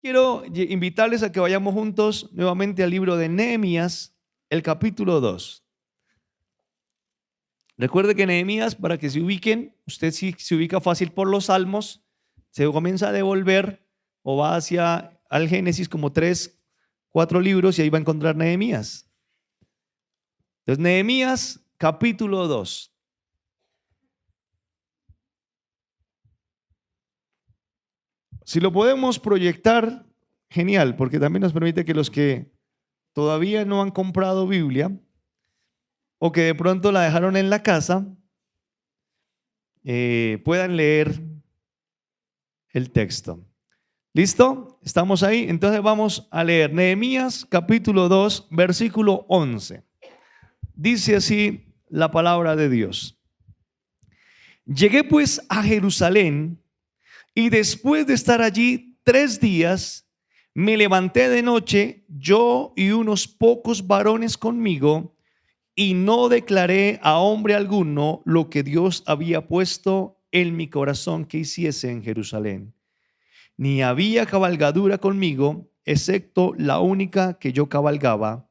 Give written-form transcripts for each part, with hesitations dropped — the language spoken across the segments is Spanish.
quiero invitarles a que vayamos juntos nuevamente al libro de Nehemías, el capítulo 2. Recuerde que Nehemías, para que se ubiquen, usted si se ubica fácil por los salmos, se comienza a devolver o va hacia al Génesis como 3, 4 libros y ahí va a encontrar Nehemías. Entonces, Nehemías, capítulo 2. Si lo podemos proyectar, genial, porque también nos permite que los que todavía no han comprado Biblia o que de pronto la dejaron en la casa, puedan leer el texto. ¿Listo? ¿Estamos ahí? Entonces vamos a leer Nehemías capítulo 2, versículo 11. Dice así la palabra de Dios. Llegué pues a Jerusalén y después de estar allí 3 días, me levanté de noche, yo y unos pocos varones conmigo, y no declaré a hombre alguno lo que Dios había puesto en mi corazón que hiciese en Jerusalén. Ni había cabalgadura conmigo, excepto la única que yo cabalgaba,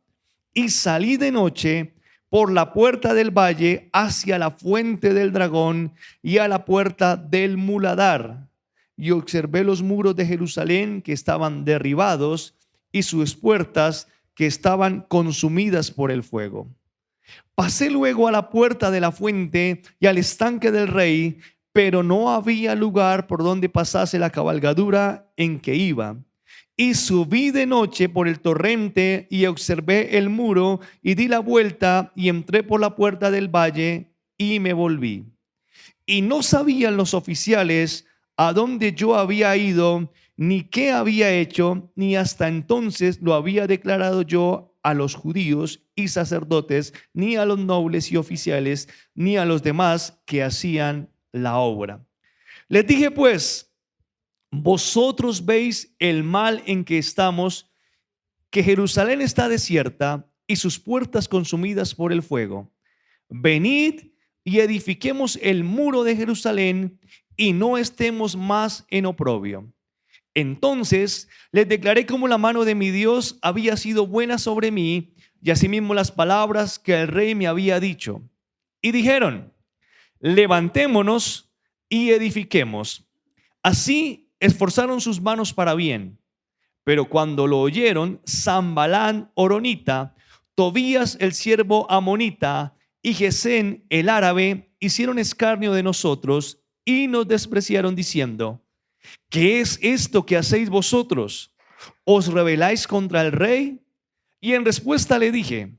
y salí de noche por la puerta del valle hacia la fuente del dragón y a la puerta del muladar, y observé los muros de Jerusalén que estaban derribados y sus puertas que estaban consumidas por el fuego. Pasé luego a la puerta de la fuente y al estanque del rey, pero no había lugar por donde pasase la cabalgadura en que iba. Y subí de noche por el torrente y observé el muro y di la vuelta y entré por la puerta del valle y me volví. Y no sabían los oficiales a dónde yo había ido, ni qué había hecho, ni hasta entonces lo había declarado yo a los judíos y sacerdotes, ni a los nobles y oficiales, ni a los demás que hacían la obra. Les dije pues, vosotros veis el mal en que estamos, que Jerusalén está desierta y sus puertas consumidas por el fuego. Venid y edifiquemos el muro de Jerusalén y no estemos más en oprobio. Entonces les declaré cómo la mano de mi Dios había sido buena sobre mí y asimismo las palabras que el rey me había dicho. Y dijeron, levantémonos y edifiquemos. Así esforzaron sus manos para bien. Pero cuando lo oyeron, Sanballat horonita, Tobías el siervo amonita y Gesén el árabe hicieron escarnio de nosotros y nos despreciaron diciendo, ¿qué es esto que hacéis vosotros? ¿Os rebeláis contra el rey? Y en respuesta le dije,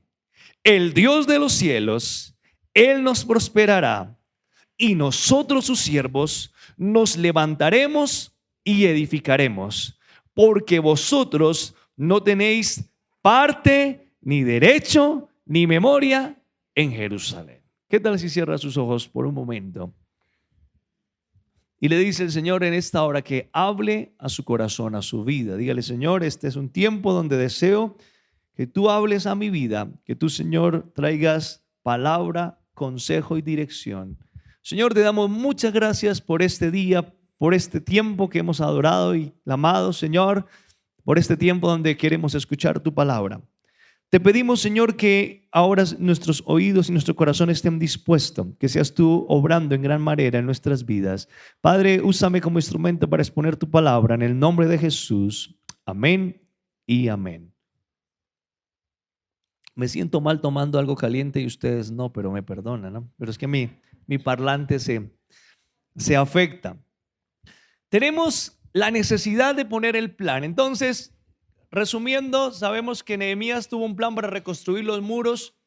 el Dios de los cielos, Él nos prosperará y nosotros sus siervos nos levantaremos y edificaremos, porque vosotros no tenéis parte, ni derecho, ni memoria en Jerusalén. ¿Qué tal si cierra sus ojos por un momento? Y le dice el Señor en esta hora que hable a su corazón, a su vida. Dígale, Señor, este es un tiempo donde deseo que tú hables a mi vida, que tú, Señor, traigas palabra, consejo y dirección. Señor, te damos muchas gracias por este día, por este tiempo que hemos adorado y amado, Señor, por este tiempo donde queremos escuchar tu palabra. Te pedimos, Señor, que ahora nuestros oídos y nuestro corazón estén dispuestos, que seas tú obrando en gran manera en nuestras vidas. Padre, úsame como instrumento para exponer tu palabra en el nombre de Jesús. Amén y amén. Me siento mal tomando algo caliente y ustedes no, pero me perdonan, ¿no? Pero es que mi parlante se afecta. Tenemos la necesidad de poner el plan. Entonces, resumiendo, sabemos que Nehemías tuvo un plan para reconstruir los muros.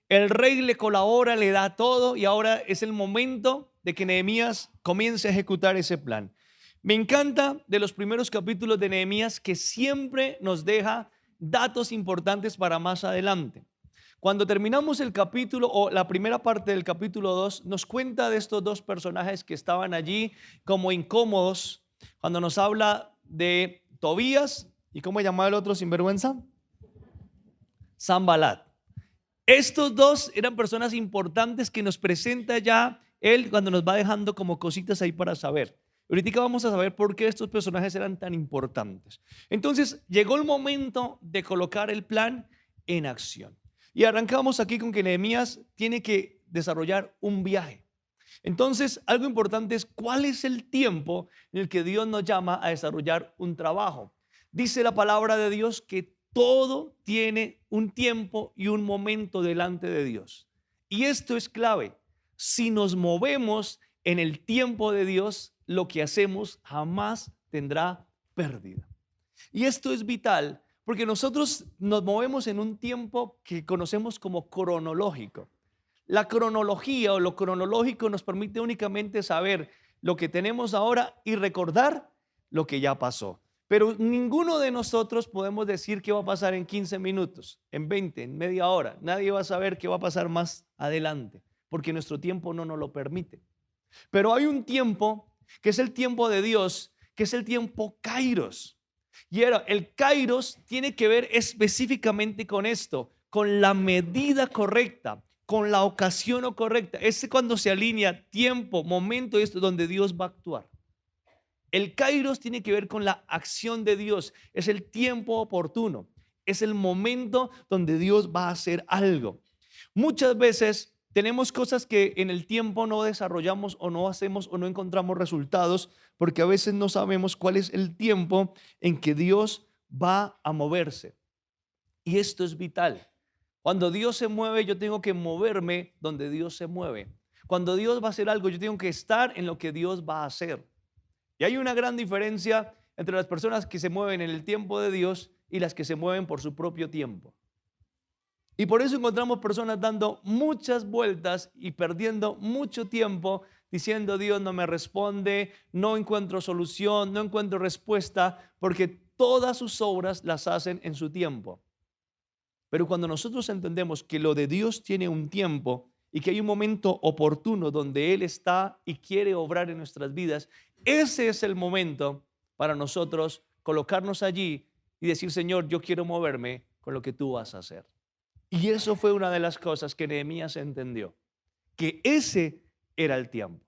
El rey le colabora, le da todo y ahora es el momento de que Nehemías comience a ejecutar ese plan. Me encanta de los primeros capítulos de Nehemías que siempre nos deja datos importantes para más adelante. Cuando terminamos el capítulo o la primera parte del capítulo 2, nos cuenta de estos dos personajes que estaban allí como incómodos. Cuando nos habla de Tobías, ¿y cómo llamaba el otro sinvergüenza? Sanballat. Estos dos eran personas importantes que nos presenta ya él cuando nos va dejando como cositas ahí para saber. Ahorita vamos a saber por qué estos personajes eran tan importantes. Entonces llegó el momento de colocar el plan en acción. Y arrancamos aquí con que Nehemías tiene que desarrollar un viaje. Entonces, algo importante es cuál es el tiempo en el que Dios nos llama a desarrollar un trabajo. Dice la palabra de Dios que todo tiene un tiempo y un momento delante de Dios. Y esto es clave. Si nos movemos en el tiempo de Dios, lo que hacemos jamás tendrá pérdida. Y esto es vital porque nosotros nos movemos en un tiempo que conocemos como cronológico. La cronología o lo cronológico nos permite únicamente saber lo que tenemos ahora y recordar lo que ya pasó. Pero ninguno de nosotros podemos decir qué va a pasar en 15 minutos, en 20, en media hora. Nadie va a saber qué va a pasar más adelante, porque nuestro tiempo no nos lo permite. Pero hay un tiempo que es el tiempo de Dios, que es el tiempo Kairos. Y el Kairos tiene que ver específicamente con esto, con la medida correcta, con la ocasión correcta. Es cuando se alinea tiempo, momento, esto donde Dios va a actuar. El Kairos tiene que ver con la acción de Dios, es el tiempo oportuno, es el momento donde Dios va a hacer algo. Muchas veces tenemos cosas que en el tiempo no desarrollamos o no hacemos o no encontramos resultados porque a veces no sabemos cuál es el tiempo en que Dios va a moverse. Y esto es vital. Cuando Dios se mueve, yo tengo que moverme donde Dios se mueve. Cuando Dios va a hacer algo, yo tengo que estar en lo que Dios va a hacer. Y hay una gran diferencia entre las personas que se mueven en el tiempo de Dios y las que se mueven por su propio tiempo. Y por eso encontramos personas dando muchas vueltas y perdiendo mucho tiempo diciendo Dios no me responde, no encuentro solución, no encuentro respuesta, porque todas sus obras las hacen en su tiempo. Pero cuando nosotros entendemos que lo de Dios tiene un tiempo y que hay un momento oportuno donde Él está y quiere obrar en nuestras vidas, ese es el momento para nosotros colocarnos allí y decir, Señor, yo quiero moverme con lo que tú vas a hacer. Y eso fue una de las cosas que Nehemías entendió, que ese era el tiempo.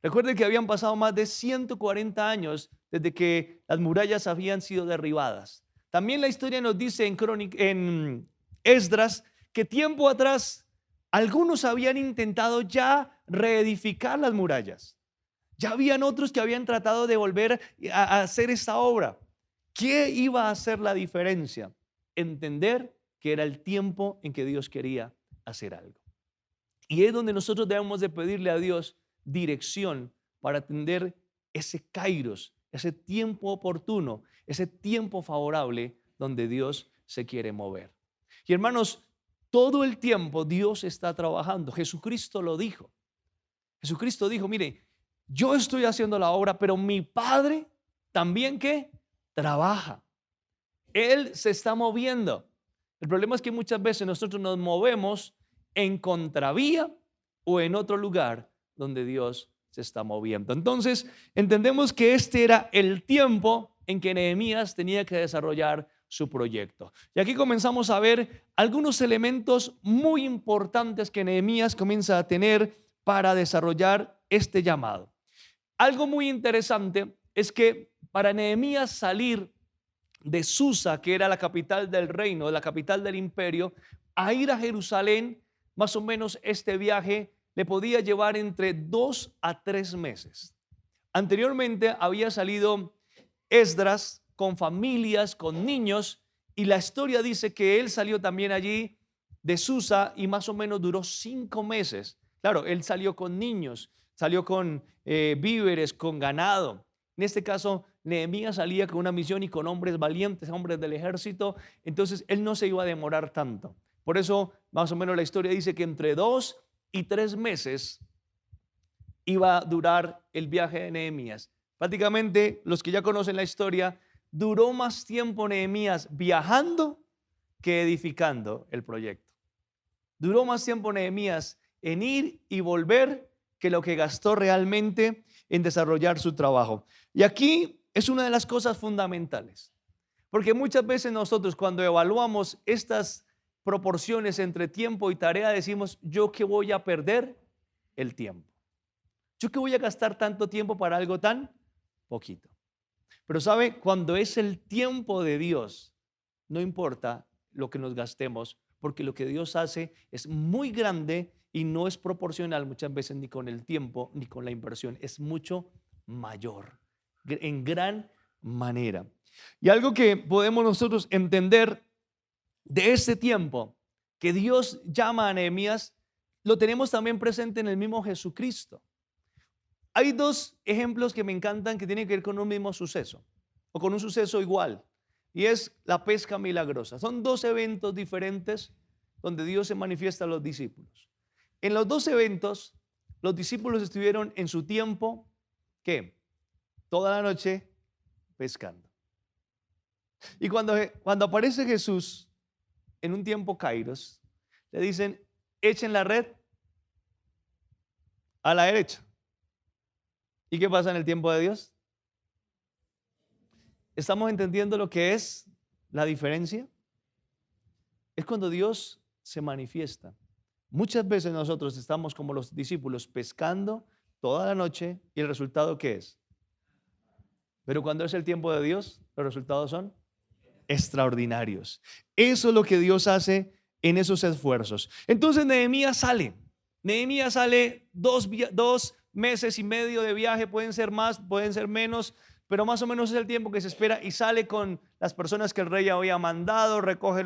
Recuerden que habían pasado más de 140 años desde que las murallas habían sido derribadas. También la historia nos dice en Esdras que tiempo atrás algunos habían intentado ya reedificar las murallas. Ya habían otros que habían tratado de volver a hacer esa obra. ¿Qué iba a hacer la diferencia? Entender que era el tiempo en que Dios quería hacer algo. Y es donde nosotros debemos de pedirle a Dios dirección para atender ese kairos, ese tiempo oportuno, ese tiempo favorable donde Dios se quiere mover. Y hermanos, todo el tiempo Dios está trabajando. Jesucristo lo dijo. Jesucristo dijo, mire, yo estoy haciendo la obra, pero mi Padre también ¿qué? Trabaja. Él se está moviendo. El problema es que muchas veces nosotros nos movemos en contravía o en otro lugar donde Dios se está moviendo. Entonces, entendemos que este era el tiempo en que Nehemías tenía que desarrollar su proyecto. Y aquí comenzamos a ver algunos elementos muy importantes que Nehemías comienza a tener para desarrollar este llamado. Algo muy interesante es que para Nehemías salir de Susa, que era la capital del reino, la capital del imperio, a ir a Jerusalén, más o menos este viaje le podía llevar entre 2 a 3 meses. Anteriormente había salido Esdras con familias, con niños, y la historia dice que él salió también allí de Susa y más o menos duró 5 meses. Claro, él salió con niños, salió con víveres, con ganado. En este caso, Nehemías salía con una misión y con hombres valientes, hombres del ejército, entonces él no se iba a demorar tanto. Por eso, más o menos la historia dice que entre 2 y 3 meses iba a durar el viaje de Nehemías. Prácticamente, los que ya conocen la historia, duró más tiempo Nehemías viajando que edificando el proyecto. Duró más tiempo Nehemías en ir y volver que lo que gastó realmente en desarrollar su trabajo. Y aquí es una de las cosas fundamentales, porque muchas veces nosotros cuando evaluamos estas proporciones entre tiempo y tarea decimos, ¿yo qué voy a perder? El tiempo. ¿Yo qué voy a gastar tanto tiempo para algo tan poquito. Pero sabe, cuando es el tiempo de Dios, no importa lo que nos gastemos, porque lo que Dios hace es muy grande y no es proporcional muchas veces ni con el tiempo ni con la inversión, es mucho mayor, en gran manera. Y algo que podemos nosotros entender de este tiempo que Dios llama a Nehemías, lo tenemos también presente en el mismo Jesucristo. Hay dos ejemplos que me encantan que tienen que ver con un mismo suceso o con un suceso igual, y es la pesca milagrosa. Son dos eventos diferentes donde Dios se manifiesta a los discípulos. En los dos eventos, los discípulos estuvieron en su tiempo, ¿qué? Toda la noche pescando. Y cuando aparece Jesús en un tiempo kairos, le dicen, echen la red a la derecha. ¿Y qué pasa en el tiempo de Dios? ¿Estamos entendiendo lo que es la diferencia? Es cuando Dios se manifiesta. Muchas veces nosotros estamos como los discípulos pescando toda la noche y el resultado ¿qué es? Pero cuando es el tiempo de Dios, los resultados son extraordinarios. Eso es lo que Dios hace en esos esfuerzos. Entonces Nehemías sale. Nehemías sale 2 meses y medio de viaje, pueden ser más, pueden ser menos, pero más o menos es el tiempo que se espera y sale con las personas que el rey había mandado, recoge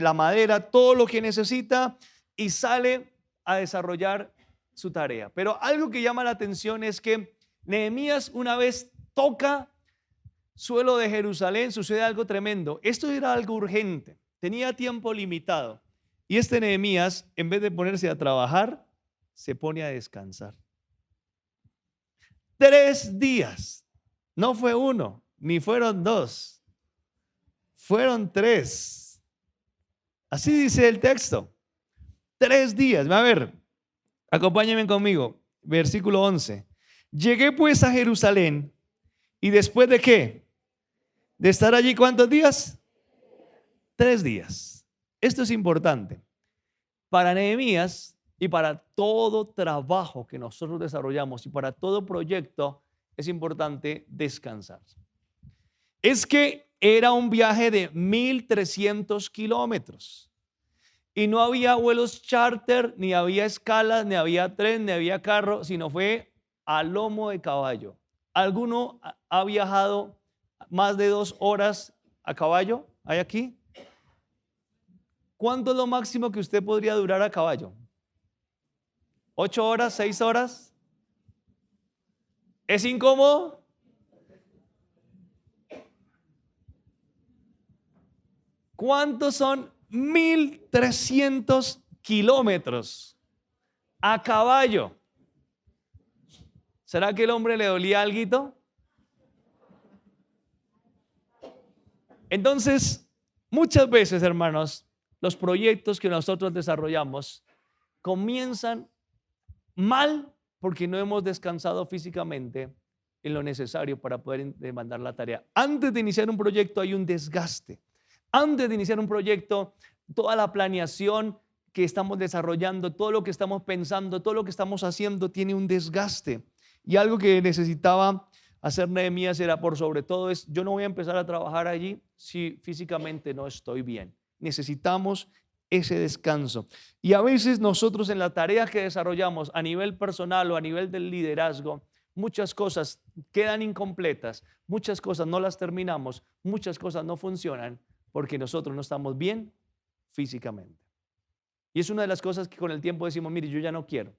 la madera, todo lo que necesita y sale a desarrollar su tarea. Pero algo que llama la atención es que Nehemías una vez toca suelo de Jerusalén, sucede algo tremendo. Esto era algo urgente, tenía tiempo limitado. Y este Nehemías, en vez de ponerse a trabajar, se pone a descansar. 3 días. No fue 1, ni fueron 2. Fueron 3. Así dice el texto. 3 días. A ver, acompáñenme conmigo. Versículo 11. Llegué pues a Jerusalén y después de ¿qué? De estar allí, ¿cuántos días? 3 días. Esto es importante. Para Nehemías y para todo trabajo que nosotros desarrollamos y para todo proyecto es importante descansar. Es que era un viaje de 1,300 kilómetros y no había vuelos charter, ni había escalas, ni había tren, ni había carro, sino fue a lomo de caballo. ¿Alguno ha viajado más de 2 horas a caballo? ¿Hay aquí? ¿Cuánto es lo máximo que usted podría durar a caballo? 8 horas, 6 horas. ¿Es incómodo? ¿Cuántos son 1,300 kilómetros a caballo? ¿Será que el hombre le dolía alguito? Entonces, muchas veces, hermanos, los proyectos que nosotros desarrollamos comienzan mal porque no hemos descansado físicamente en lo necesario para poder demandar la tarea. Antes de iniciar un proyecto hay un desgaste. Antes de iniciar un proyecto, toda la planeación que estamos desarrollando, todo lo que estamos pensando, todo lo que estamos haciendo tiene un desgaste. Y algo que necesitaba hacer Nehemías era por sobre todo es, yo no voy a empezar a trabajar allí si físicamente no estoy bien. Necesitamos ese descanso. Y a veces nosotros en la tarea que desarrollamos a nivel personal o a nivel del liderazgo, muchas cosas quedan incompletas, muchas cosas no las terminamos, muchas cosas no funcionan porque nosotros no estamos bien físicamente. Y es una de las cosas que con el tiempo decimos, mire, yo ya no quiero.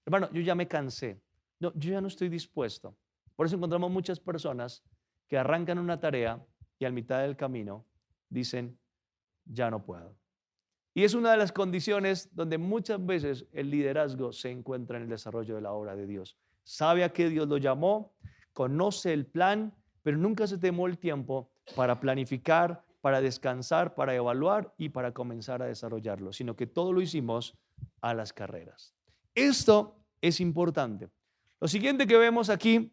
Hermano, yo ya me cansé. No, yo ya no estoy dispuesto. Por eso encontramos muchas personas que arrancan una tarea y a mitad del camino dicen, ya no puedo. Y es una de las condiciones donde muchas veces el liderazgo se encuentra en el desarrollo de la obra de Dios. Sabe a qué Dios lo llamó, conoce el plan, pero nunca se tomó el tiempo para planificar, para descansar, para evaluar y para comenzar a desarrollarlo, sino que todo lo hicimos a las carreras. Esto es importante. Lo siguiente que vemos aquí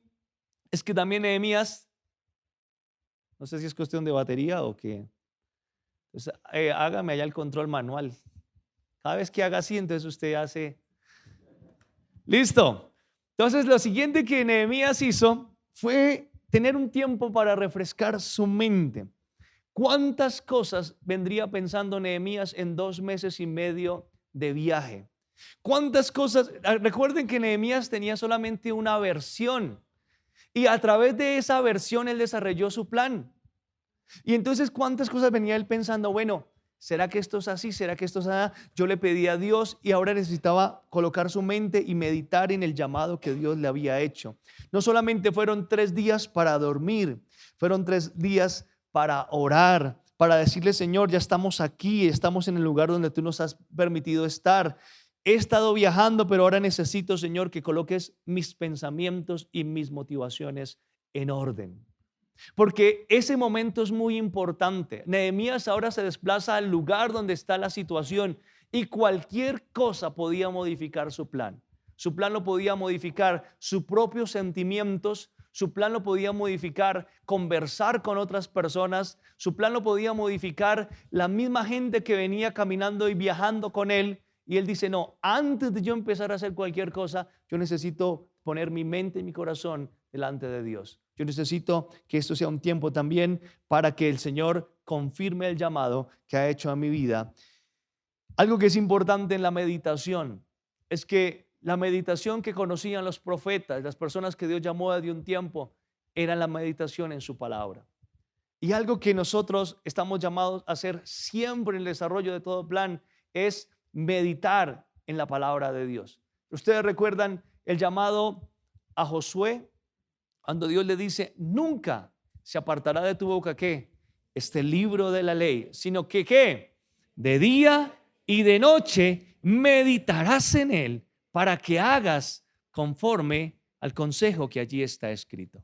es que también Nehemías, no sé si es cuestión de batería o qué. Entonces, hágame allá el control manual. Cada vez que haga así, entonces usted hace. Listo. Entonces, lo siguiente que Nehemías hizo fue tener un tiempo para refrescar su mente. ¿Cuántas cosas vendría pensando Nehemías en 2 meses y medio de viaje? ¿Cuántas cosas? Recuerden que Nehemías tenía solamente una versión y a través de esa versión él desarrolló su plan. Y entonces, ¿cuántas cosas venía él pensando? Bueno, ¿será que esto es así? ¿Será que esto es así? Yo le pedí a Dios y ahora necesitaba colocar su mente y meditar en el llamado que Dios le había hecho. No solamente fueron 3 días para dormir, fueron 3 días para orar, para decirle, Señor, ya estamos aquí, estamos en el lugar donde tú nos has permitido estar. He estado viajando, pero ahora necesito, Señor, que coloques mis pensamientos y mis motivaciones en orden. Porque ese momento es muy importante. Nehemías ahora se desplaza al lugar donde está la situación y cualquier cosa podía modificar su plan. Su plan lo podía modificar sus propios sentimientos, su plan lo podía modificar conversar con otras personas, su plan lo podía modificar la misma gente que venía caminando y viajando con él. Y él dice, no, antes de yo empezar a hacer cualquier cosa, yo necesito poner mi mente y mi corazón delante de Dios. Yo necesito que esto sea un tiempo también para que el Señor confirme el llamado que ha hecho a mi vida. Algo que es importante en la meditación es que la meditación que conocían los profetas, las personas que Dios llamó de un tiempo, era la meditación en su palabra. Y algo que nosotros estamos llamados a hacer siempre en el desarrollo de todo plan es meditar en la palabra de Dios. Ustedes recuerdan el llamado a Josué, cuando Dios le dice, nunca se apartará de tu boca, ¿qué? Este libro de la ley, sino que, ¿qué? De día y de noche meditarás en él para que hagas conforme al consejo que allí está escrito.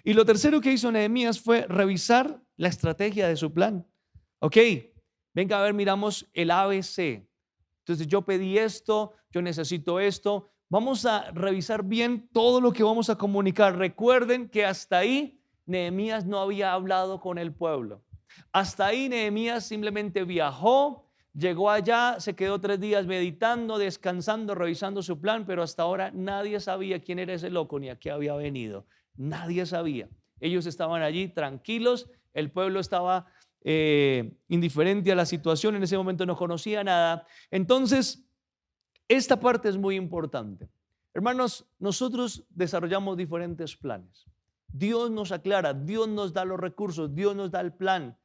Y lo tercero que hizo Nehemías fue revisar la estrategia de su plan. Ok, venga a ver, miramos el ABC. Entonces yo pedí esto, yo necesito esto. Vamos a revisar bien todo lo que vamos a comunicar. Recuerden que hasta ahí Nehemías no había hablado con el pueblo. Hasta ahí Nehemías simplemente viajó, llegó allá, se quedó 3 días meditando, descansando, revisando su plan, pero hasta ahora nadie sabía quién era ese loco ni a qué había venido. Nadie sabía. Ellos estaban allí tranquilos, el pueblo estaba indiferente a la situación, en ese momento no conocía nada. Entonces, esta parte es muy importante. Hermanos, nosotros desarrollamos diferentes planes. Dios nos aclara, Dios nos da los recursos, Dios nos da el plan,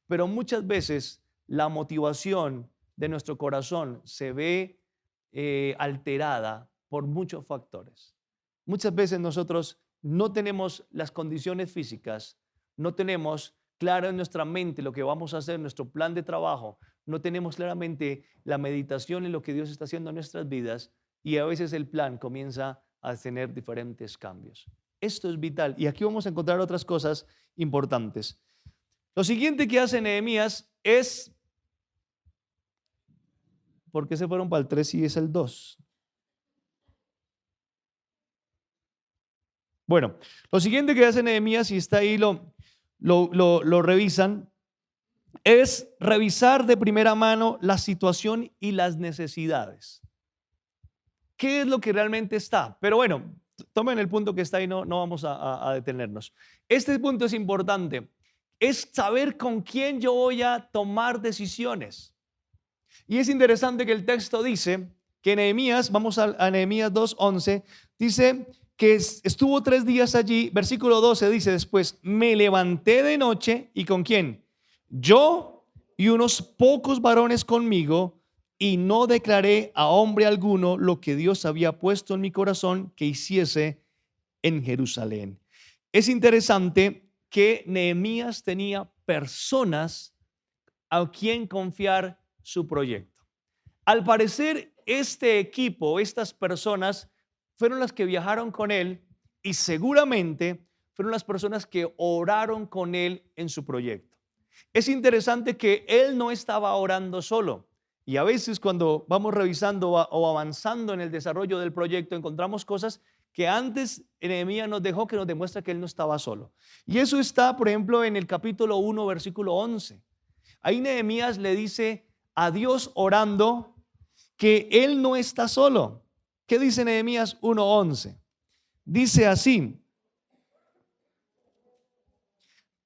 pero muchas veces la motivación de nuestro corazón se ve alterada por muchos factores. Muchas veces nosotros no tenemos las condiciones físicas, no tenemos claro en nuestra mente lo que vamos a hacer, nuestro plan de trabajo, no tenemos claramente la meditación en lo que Dios está haciendo en nuestras vidas y a veces el plan comienza a tener diferentes cambios. Esto es vital y aquí vamos a encontrar otras cosas importantes. Lo siguiente que hace Nehemías es, ¿por qué se fueron para el 3 y es el 2? Bueno, lo siguiente que hace Nehemías, y está ahí, lo revisan, es revisar de primera mano la situación y las necesidades. ¿Qué es lo que realmente está? Pero bueno, tomen el punto que está ahí, no vamos a detenernos. Este punto es importante, es saber con quién yo voy a tomar decisiones. Y es interesante que el texto dice que Nehemías, vamos a Nehemías 2:11, dice que estuvo 3 días allí. Versículo 12 dice después, me levanté de noche, ¿y con quién? Yo y unos pocos varones conmigo, y no declaré a hombre alguno lo que Dios había puesto en mi corazón que hiciese en Jerusalén. Es interesante que Nehemías tenía personas a quien confiar su proyecto. Al parecer, este equipo, estas personas, fueron las que viajaron con él y seguramente fueron las personas que oraron con él en su proyecto. Es interesante que él no estaba orando solo. Y a veces cuando vamos revisando o avanzando en el desarrollo del proyecto, encontramos cosas que antes Nehemías nos dejó, que nos demuestra que él no estaba solo. Y eso está, por ejemplo, en el capítulo 1, versículo 11. Ahí Nehemías le dice a Dios orando que él no está solo. ¿Qué dice Nehemías 1:11? Dice así,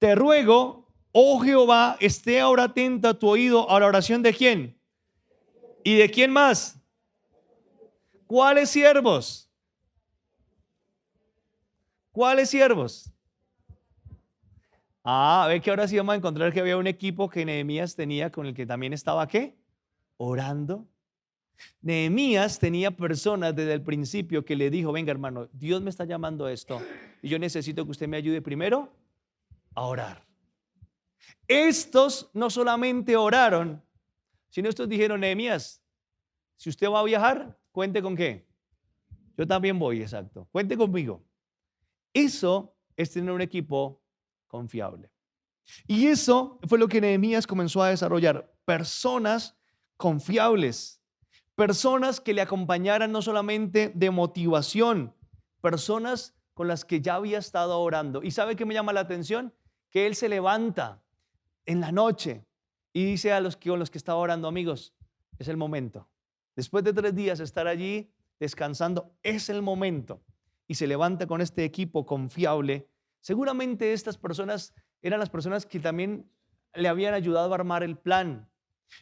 Te ruego, oh Jehová, esté ahora atento a tu oído a la oración de quién. ¿Y de quién más? ¿Cuáles siervos? ¿Cuáles siervos? Ve que ahora sí vamos a encontrar que había un equipo que Nehemías tenía con el que también estaba, ¿qué? Orando. Nehemías tenía personas desde el principio que le dijo, venga hermano, Dios me está llamando a esto y yo necesito que usted me ayude primero a orar. Estos no solamente oraron, sino estos dijeron, Nehemías, si usted va a viajar, cuente con qué. Yo también voy, exacto. Cuente conmigo. Eso es tener un equipo confiable. Y eso fue lo que Nehemías comenzó a desarrollar. Personas confiables. Personas que le acompañaran no solamente de motivación, personas con las que ya había estado orando. ¿Y sabe qué me llama la atención? Que él se levanta en la noche y dice a los con los que estaba orando, amigos, es el momento. Después de 3 días estar allí descansando, es el momento. Y se levanta con este equipo confiable. Seguramente estas personas eran las personas que también le habían ayudado a armar el plan.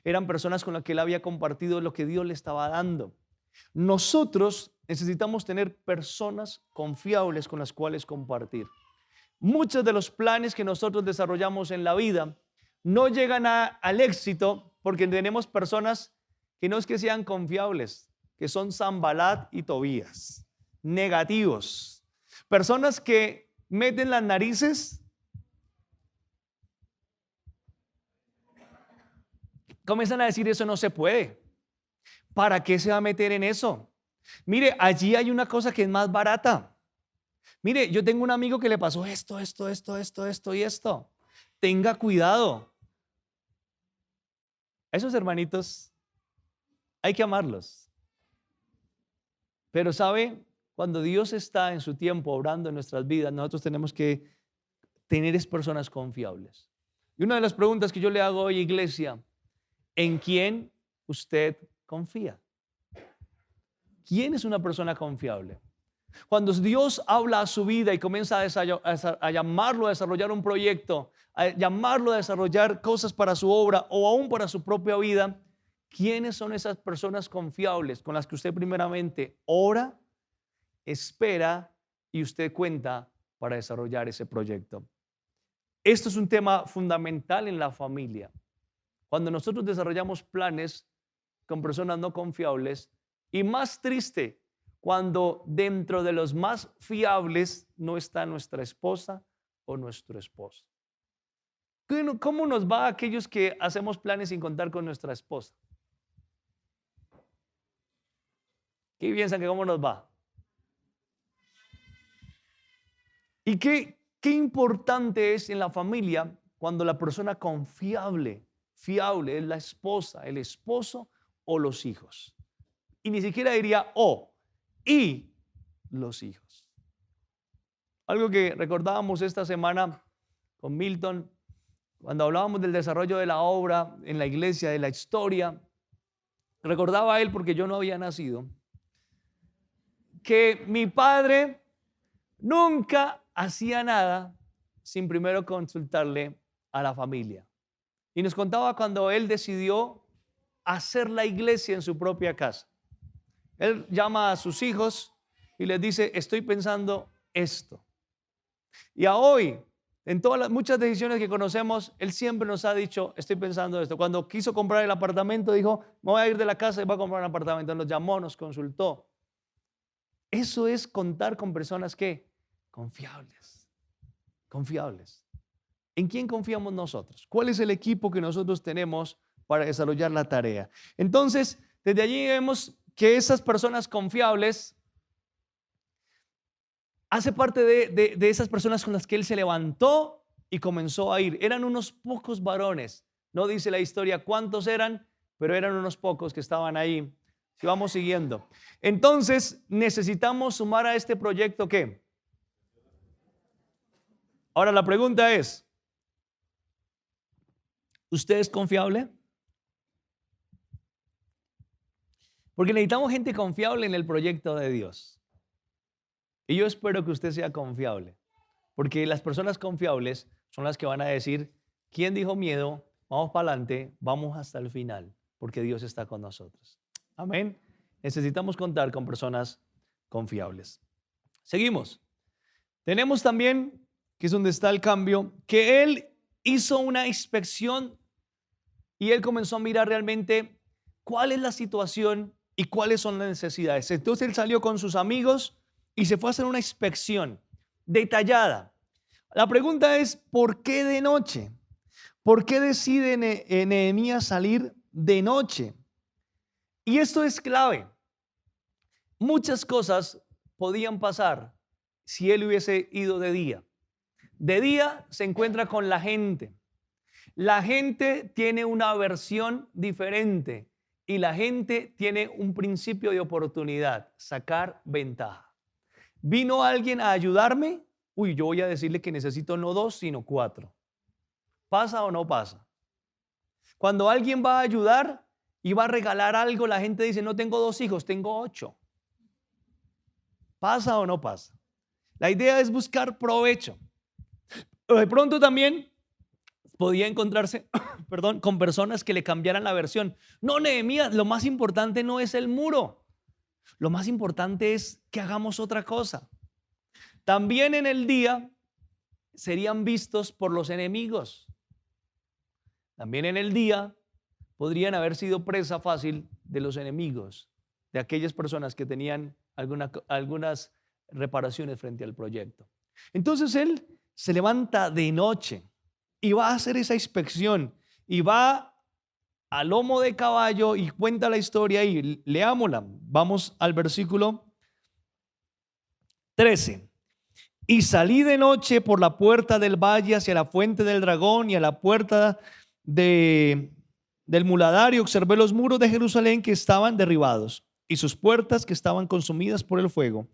Eran personas con las que él había compartido lo que Dios le estaba dando. Nosotros necesitamos tener personas confiables con las cuales compartir. Muchos de los planes que nosotros desarrollamos en la vida no llegan al éxito porque tenemos personas que no es que sean confiables, que son Sanbalat y Tobías, negativos. Personas que meten las narices, comienzan a decir eso no se puede. ¿Para qué se va a meter en eso? Mire, allí hay una cosa que es más barata. Mire, yo tengo un amigo que le pasó esto y esto. Tenga cuidado. A esos hermanitos hay que amarlos. Pero ¿sabe? Cuando Dios está en su tiempo obrando en nuestras vidas, nosotros tenemos que tener personas confiables. Y una de las preguntas que yo le hago hoy, iglesia, ¿en quién usted confía? ¿Quién es una persona confiable? Cuando Dios habla a su vida y comienza a llamarlo a desarrollar un proyecto, a llamarlo a desarrollar cosas para su obra o aún para su propia vida, ¿quiénes son esas personas confiables con las que usted primeramente ora, espera y usted cuenta para desarrollar ese proyecto? Esto es un tema fundamental en la familia. Cuando nosotros desarrollamos planes con personas no confiables, y más triste, cuando dentro de los más fiables no está nuestra esposa o nuestro esposo. ¿Cómo nos va a aquellos que hacemos planes sin contar con nuestra esposa? ¿Qué piensan que cómo nos va? Y qué importante es en la familia cuando la persona fiable es la esposa, el esposo o los hijos. Y ni siquiera diría y los hijos. Algo que recordábamos esta semana con Milton, cuando hablábamos del desarrollo de la obra en la iglesia, de la historia, recordaba a él, porque yo no había nacido, que mi padre nunca hacía nada sin primero consultarle a la familia. Y nos contaba cuando él decidió hacer la iglesia en su propia casa. Él llama a sus hijos y les dice, estoy pensando esto. Y a hoy, en muchas decisiones que conocemos, él siempre nos ha dicho, estoy pensando esto. Cuando quiso comprar el apartamento, dijo, me voy a ir de la casa y voy a comprar un apartamento. Nos llamó, nos consultó. Eso es contar con personas que confiables. ¿En quién confiamos nosotros? ¿Cuál es el equipo que nosotros tenemos para desarrollar la tarea? Entonces, desde allí vemos que esas personas confiables hace parte de esas personas con las que él se levantó y comenzó a ir. Eran unos pocos varones. No dice la historia cuántos eran, pero eran unos pocos que estaban ahí. Si vamos siguiendo. Entonces, necesitamos sumar a este proyecto ¿qué? Ahora la pregunta es, ¿usted es confiable? Porque necesitamos gente confiable en el proyecto de Dios. Y yo espero que usted sea confiable. Porque las personas confiables son las que van a decir, ¿quién dijo miedo? Vamos para adelante, vamos hasta el final, porque Dios está con nosotros. Amén. Necesitamos contar con personas confiables. Seguimos. Tenemos también, que es donde está el cambio, que él hizo una inspección y él comenzó a mirar realmente cuál es la situación y cuáles son las necesidades. Entonces él salió con sus amigos y se fue a hacer una inspección detallada. La pregunta es, ¿por qué de noche? ¿Por qué decide Nehemías salir de noche? Y esto es clave. Muchas cosas podían pasar si él hubiese ido de día. De día se encuentra con la gente. La gente tiene una versión diferente y la gente tiene un principio de oportunidad, sacar ventaja. ¿Vino alguien a ayudarme? Uy, yo voy a decirle que necesito no 2, sino 4. ¿Pasa o no pasa? Cuando alguien va a ayudar y va a regalar algo, la gente dice, no tengo 2 hijos, tengo 8. ¿Pasa o no pasa? La idea es buscar provecho. De pronto también podía encontrarse, con personas que le cambiaran la versión. No, Nehemías, lo más importante no es el muro. Lo más importante es que hagamos otra cosa. También en el día serían vistos por los enemigos. También en el día podrían haber sido presa fácil de los enemigos, de aquellas personas que tenían algunas reparaciones frente al proyecto. Entonces él se levanta de noche y va a hacer esa inspección y va a lomo de caballo y cuenta la historia y leámosla. Vamos al versículo 13. Y salí de noche por la puerta del valle hacia la fuente del dragón y a la puerta del muladario. Observé los muros de Jerusalén que estaban derribados y sus puertas que estaban consumidas por el fuego.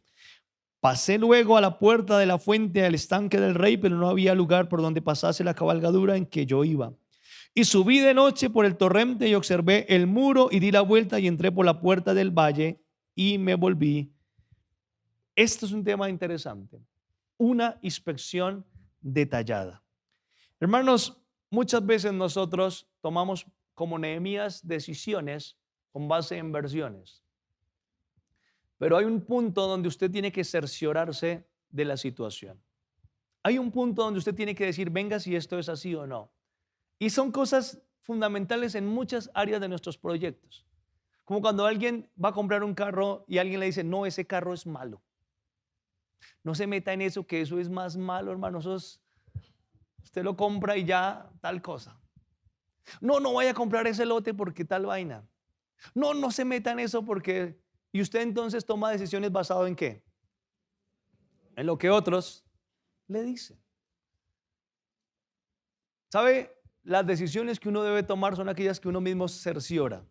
Pasé luego a la puerta de la fuente al estanque del rey, pero no había lugar por donde pasase la cabalgadura en que yo iba. Y subí de noche por el torrente y observé el muro y di la vuelta y entré por la puerta del valle y me volví. Esto es un tema interesante. Una inspección detallada. Hermanos, muchas veces nosotros tomamos como Nehemías decisiones con base en versiones. Pero hay un punto donde usted tiene que cerciorarse de la situación. Hay un punto donde usted tiene que decir, venga, si esto es así o no. Y son cosas fundamentales en muchas áreas de nuestros proyectos. Como cuando alguien va a comprar un carro y alguien le dice, no, ese carro es malo. No se meta en eso, que eso es más malo, hermano. Usted lo compra y ya tal cosa. No, no vaya a comprar ese lote porque tal vaina. No, no se meta en eso porque... Y usted entonces toma decisiones basadas ¿en qué? En lo que otros le dicen. ¿Sabe? Las decisiones que uno debe tomar son aquellas que uno mismo cerciora.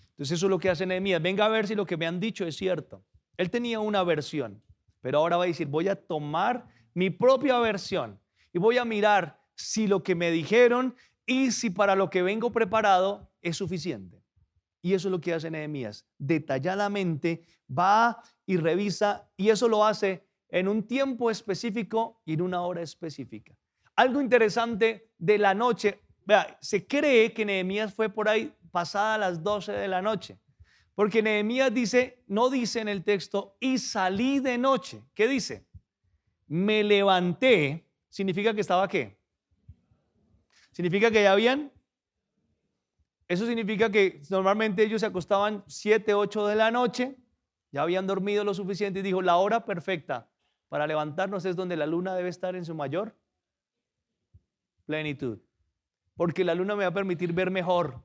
Entonces eso es lo que hace Nehemías. Venga a ver si lo que me han dicho es cierto. Él tenía una versión, pero ahora va a decir, voy a tomar mi propia versión y voy a mirar si lo que me dijeron y si para lo que vengo preparado es suficiente. Y eso es lo que hace Nehemías. Detalladamente va y revisa, y eso lo hace en un tiempo específico y en una hora específica. Algo interesante de la noche, vea, se cree que Nehemías fue por ahí pasada las 12 de la noche, porque Nehemías dice, no dice en el texto, y salí de noche. ¿Qué dice? Me levanté, significa que estaba ¿qué? Significa que ya habían... Eso significa que normalmente ellos se acostaban 7, 8 de la noche, ya habían dormido lo suficiente y dijo, la hora perfecta para levantarnos es donde la luna debe estar en su mayor plenitud, porque la luna me va a permitir ver mejor.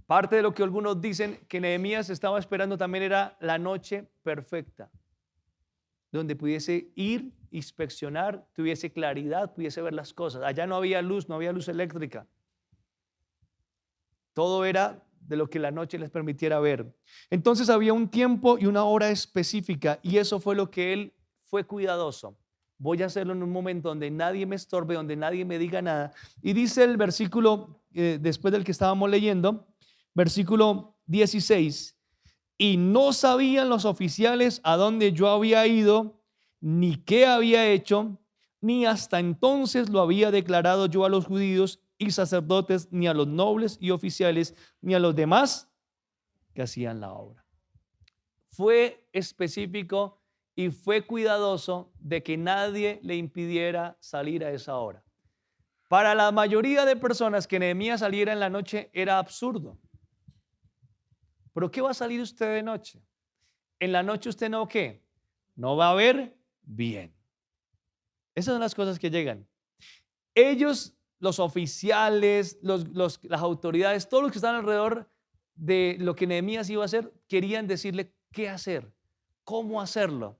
Parte de lo que algunos dicen que Nehemías estaba esperando también era la noche perfecta, donde pudiese ir, inspeccionar, tuviese claridad, pudiese ver las cosas. Allá no había luz eléctrica. Todo era de lo que la noche les permitiera ver. Entonces había un tiempo y una hora específica, y eso fue lo que él fue cuidadoso. Voy a hacerlo en un momento donde nadie me estorbe, donde nadie me diga nada. Y dice el versículo, después del que estábamos leyendo, versículo 16, y no sabían los oficiales a dónde yo había ido, ni qué había hecho, ni hasta entonces lo había declarado yo a los judíos y sacerdotes, ni a los nobles y oficiales, ni a los demás que hacían la obra. Fue específico y fue cuidadoso de que nadie le impidiera salir a esa hora. Para la mayoría de personas que Nehemías saliera en la noche era absurdo. ¿Pero qué va a salir usted de noche? En la noche usted no, ¿qué? No va a ver bien. Esas son las cosas que llegan. Ellos, los oficiales, las autoridades, todos los que están alrededor de lo que Nehemías iba a hacer, querían decirle qué hacer, cómo hacerlo.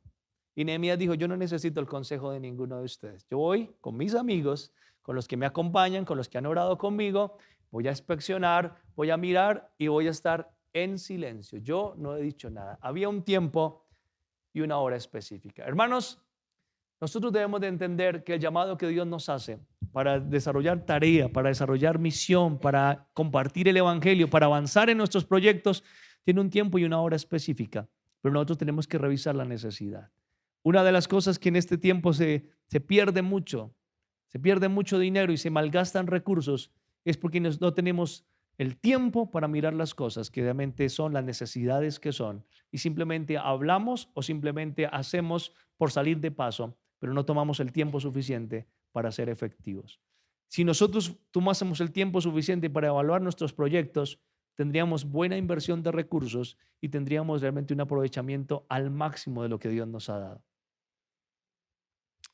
Y Nehemías dijo, yo no necesito el consejo de ninguno de ustedes. Yo voy con mis amigos, con los que me acompañan, con los que han orado conmigo, voy a inspeccionar, voy a mirar y voy a estar en silencio. Yo no he dicho nada. Había un tiempo y una hora específica. Hermanos, nosotros debemos de entender que el llamado que Dios nos hace para desarrollar tarea, para desarrollar misión, para compartir el evangelio, para avanzar en nuestros proyectos, tiene un tiempo y una hora específica, pero nosotros tenemos que revisar la necesidad. Una de las cosas que en este tiempo se pierde mucho dinero y se malgastan recursos, es porque no tenemos el tiempo para mirar las cosas que realmente son las necesidades que son, y simplemente hablamos o simplemente hacemos por salir de paso, pero no tomamos el tiempo suficiente para ser efectivos. Si nosotros tomásemos el tiempo suficiente para evaluar nuestros proyectos, tendríamos buena inversión de recursos y tendríamos realmente un aprovechamiento al máximo de lo que Dios nos ha dado.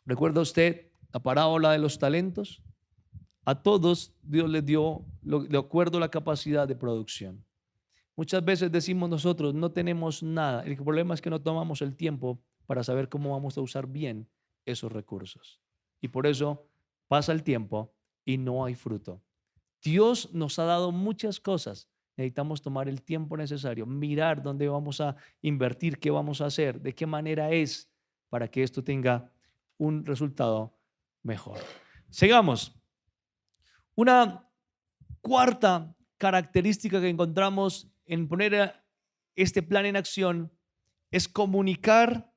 ¿Recuerda usted la parábola de los talentos? A todos Dios les dio de acuerdo a la capacidad de producción. Muchas veces decimos nosotros, no tenemos nada. El problema es que no tomamos el tiempo para saber cómo vamos a usar bien esos recursos. Y por eso pasa el tiempo y no hay fruto. Dios nos ha dado muchas cosas. Necesitamos tomar el tiempo necesario, mirar dónde vamos a invertir, qué vamos a hacer, de qué manera es para que esto tenga un resultado mejor. Sigamos. Una cuarta característica que encontramos en poner este plan en acción es comunicar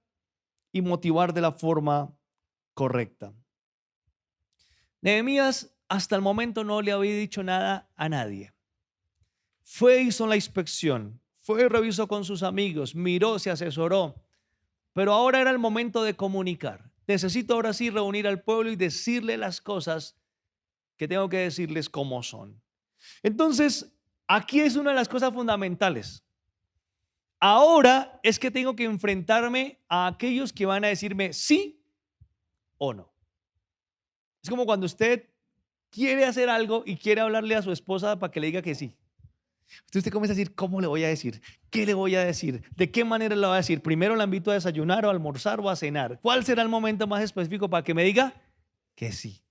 y motivar de la forma correcta. Nehemías hasta el momento no le había dicho nada a nadie. Fue, hizo la inspección, fue, revisó con sus amigos, miró, se asesoró, pero ahora era el momento de comunicar. Necesito ahora sí reunir al pueblo y decirle las cosas que tengo que decirles cómo son. Entonces, aquí es una de las cosas fundamentales. Ahora es que tengo que enfrentarme a aquellos que van a decirme sí o no. Es como cuando usted quiere hacer algo y quiere hablarle a su esposa para que le diga que sí. Usted comienza a decir, ¿cómo le voy a decir? ¿Qué le voy a decir? ¿De qué manera le voy a decir? Primero la invito a desayunar o a almorzar o a cenar. ¿Cuál será el momento más específico para que me diga que sí?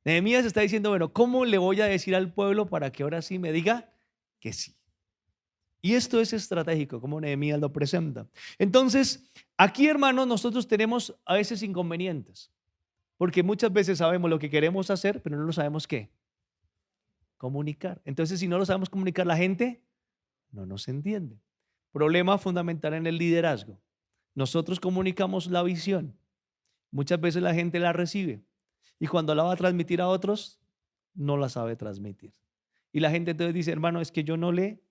Nehemías está diciendo, bueno, ¿cómo le voy a decir al pueblo para que ahora sí me diga que sí? Y esto es estratégico, como Nehemías lo presenta. Entonces, aquí, hermanos, nosotros tenemos a veces inconvenientes, porque muchas veces sabemos lo que queremos hacer, pero no lo sabemos qué. Comunicar. Entonces, si no lo sabemos comunicar, la gente no nos entiende. Problema fundamental en el liderazgo. Nosotros comunicamos la visión. Muchas veces la gente la recibe. Y cuando la va a transmitir a otros, no la sabe transmitir. Y la gente entonces dice, hermano, es que yo no le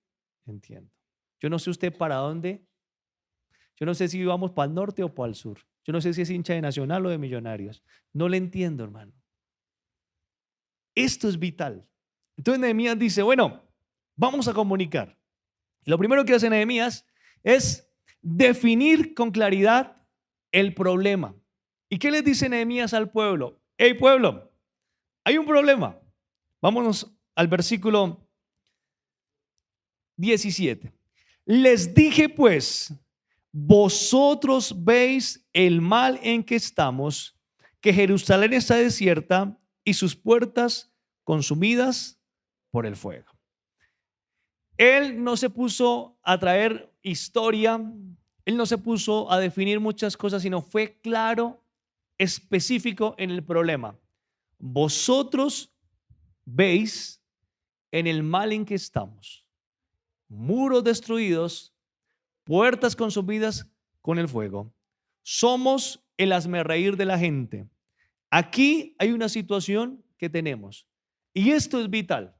entiendo. Yo no sé usted para dónde. Yo no sé si vamos para el norte o para el sur. Yo no sé si es hincha de Nacional o de Millonarios. No le entiendo, hermano. Esto es vital. Entonces Nehemías dice, bueno, vamos a comunicar. Lo primero que hace Nehemías es definir con claridad el problema. ¿Y qué les dice Nehemías al pueblo? Hey, pueblo, hay un problema. Vámonos al versículo 17. Les dije pues, vosotros veis el mal en que estamos, que Jerusalén está desierta y sus puertas consumidas por el fuego. Él no se puso a traer historia, él no se puso a definir muchas cosas, sino fue claro, específico en el problema. Vosotros veis en el mal en que estamos, muros destruidos, puertas consumidas con el fuego. Somos el hazmerreír de la gente. aquí hay una situación que tenemos y esto es vital.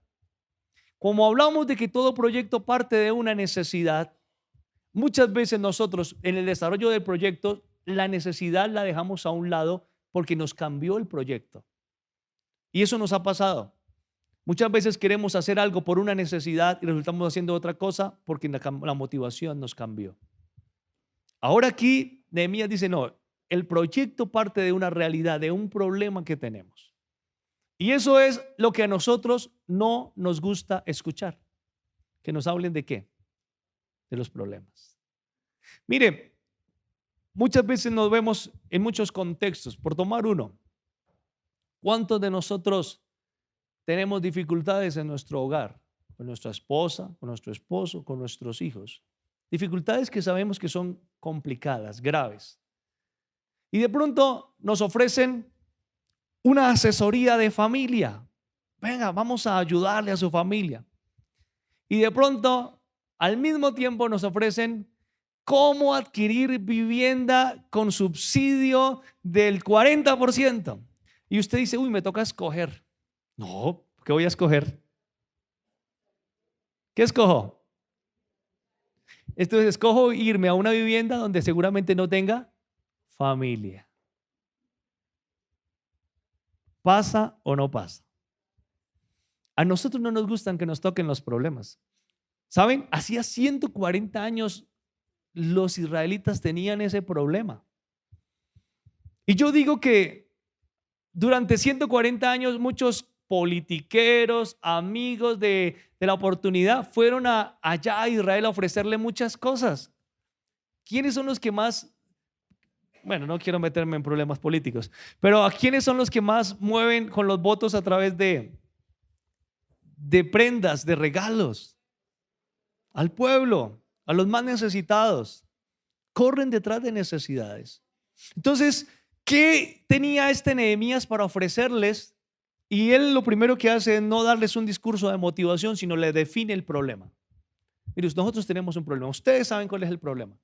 Como hablamos de que todo proyecto parte de una necesidad, muchas veces nosotros en el desarrollo del proyecto la necesidad la dejamos a un lado porque nos cambió el proyecto. Y eso nos ha pasado. Muchas veces queremos hacer algo por una necesidad y resultamos haciendo otra cosa porque la motivación nos cambió. Ahora aquí Nehemías dice, no, el proyecto parte de una realidad, de un problema que tenemos. Y eso es lo que a nosotros no nos gusta escuchar. Que nos hablen de qué? De los problemas. Mire, muchas veces nos vemos en muchos contextos. Por tomar uno, ¿cuántos de nosotros tenemos dificultades en nuestro hogar? Con nuestra esposa, con nuestro esposo, con nuestros hijos. Dificultades que sabemos que son complicadas, graves. Y de pronto nos ofrecen una asesoría de familia. Venga, vamos a ayudarle a su familia. Y de pronto, al mismo tiempo nos ofrecen cómo adquirir vivienda con subsidio del 40%. Y usted dice, uy, me toca escoger. No, ¿qué voy a escoger? ¿Qué escojo? Entonces escojo irme a una vivienda donde seguramente no tenga familia. ¿Pasa o no pasa? A nosotros no nos gustan que nos toquen los problemas. ¿Saben? Hacía 140 años los israelitas tenían ese problema. Y yo digo que durante 140 años muchos politiqueros, amigos de la oportunidad, fueron allá a Israel a ofrecerle muchas cosas. ¿Quiénes son los que más, bueno, no quiero meterme en problemas políticos, pero ¿a quiénes son los que más mueven con los votos a través de prendas, de regalos? Al pueblo, a los más necesitados. Corren detrás de necesidades. Entonces, ¿qué tenía este Nehemías para ofrecerles? Y él lo primero que hace es no darles un discurso de motivación, sino le define el problema. Mire, nosotros tenemos un problema. Ustedes saben cuál es el problema.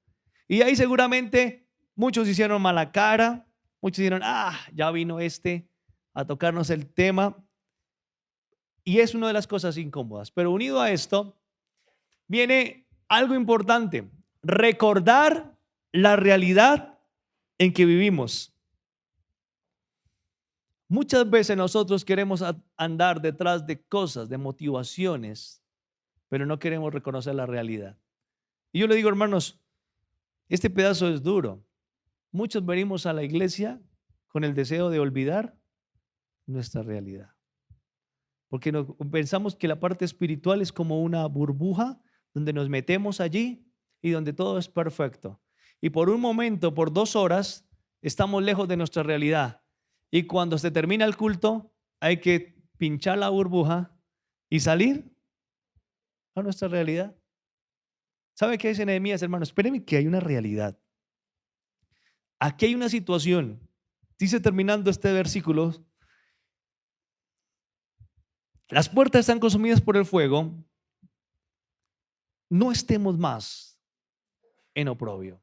Y ahí seguramente muchos hicieron mala cara, muchos dijeron, ya vino a tocarnos el tema. Y es una de las cosas incómodas. Pero unido a esto, viene algo importante: recordar la realidad en que vivimos. Muchas veces nosotros queremos andar detrás de cosas, de motivaciones, pero no queremos reconocer la realidad. Y yo le digo, hermanos, este pedazo es duro. Muchos venimos a la iglesia con el deseo de olvidar nuestra realidad. Porque pensamos que la parte espiritual es como una burbuja donde nos metemos allí y donde todo es perfecto. Y por un momento, por 2 horas, estamos lejos de nuestra realidad. Y cuando se termina el culto, hay que pinchar la burbuja y salir a nuestra realidad. ¿Sabe qué dice Nehemías, hermano? Espérenme, que hay una realidad. Aquí hay una situación. Dice terminando este versículo: las puertas están consumidas por el fuego. No estemos más en oprobio.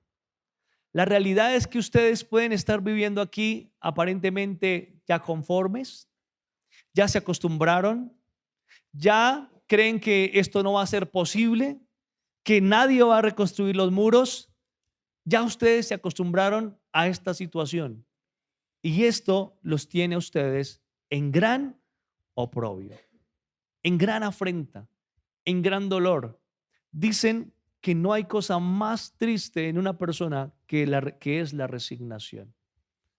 La realidad es que ustedes pueden estar viviendo aquí aparentemente ya conformes, ya se acostumbraron, ya creen que esto no va a ser posible, que nadie va a reconstruir los muros. Ya ustedes se acostumbraron a esta situación y esto los tiene a ustedes en gran oprobio, en gran afrenta, en gran dolor. Dicen que no hay cosa más triste en una persona que es la resignación.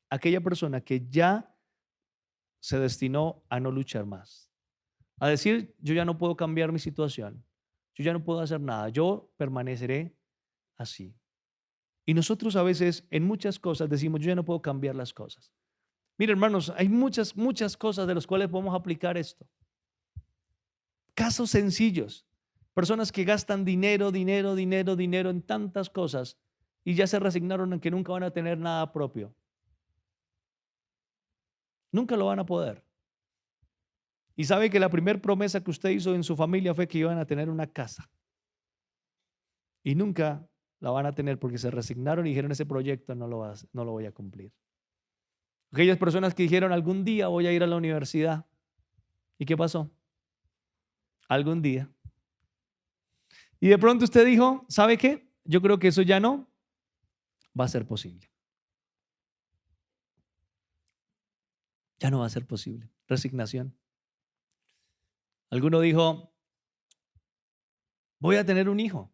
Aquella persona que ya se destinó a no luchar más, a decir, yo ya no puedo cambiar mi situación, yo ya no puedo hacer nada, yo permaneceré así. Y nosotros a veces en muchas cosas decimos, yo ya no puedo cambiar las cosas. Mira, hermanos, hay muchas cosas de las cuales podemos aplicar esto. Casos sencillos. Personas que gastan dinero en tantas cosas y ya se resignaron en que nunca van a tener nada propio. Nunca lo van a poder. Y sabe que la primera promesa que usted hizo en su familia fue que iban a tener una casa. Y nunca la van a tener porque se resignaron y dijeron, ese proyecto no lo voy a cumplir. Aquellas personas que dijeron algún día voy a ir a la universidad. ¿Y qué pasó? Algún día. Y de pronto usted dijo, ¿sabe qué? Yo creo que eso ya no va a ser posible. Ya no va a ser posible. Resignación. Alguno dijo, voy a tener un hijo.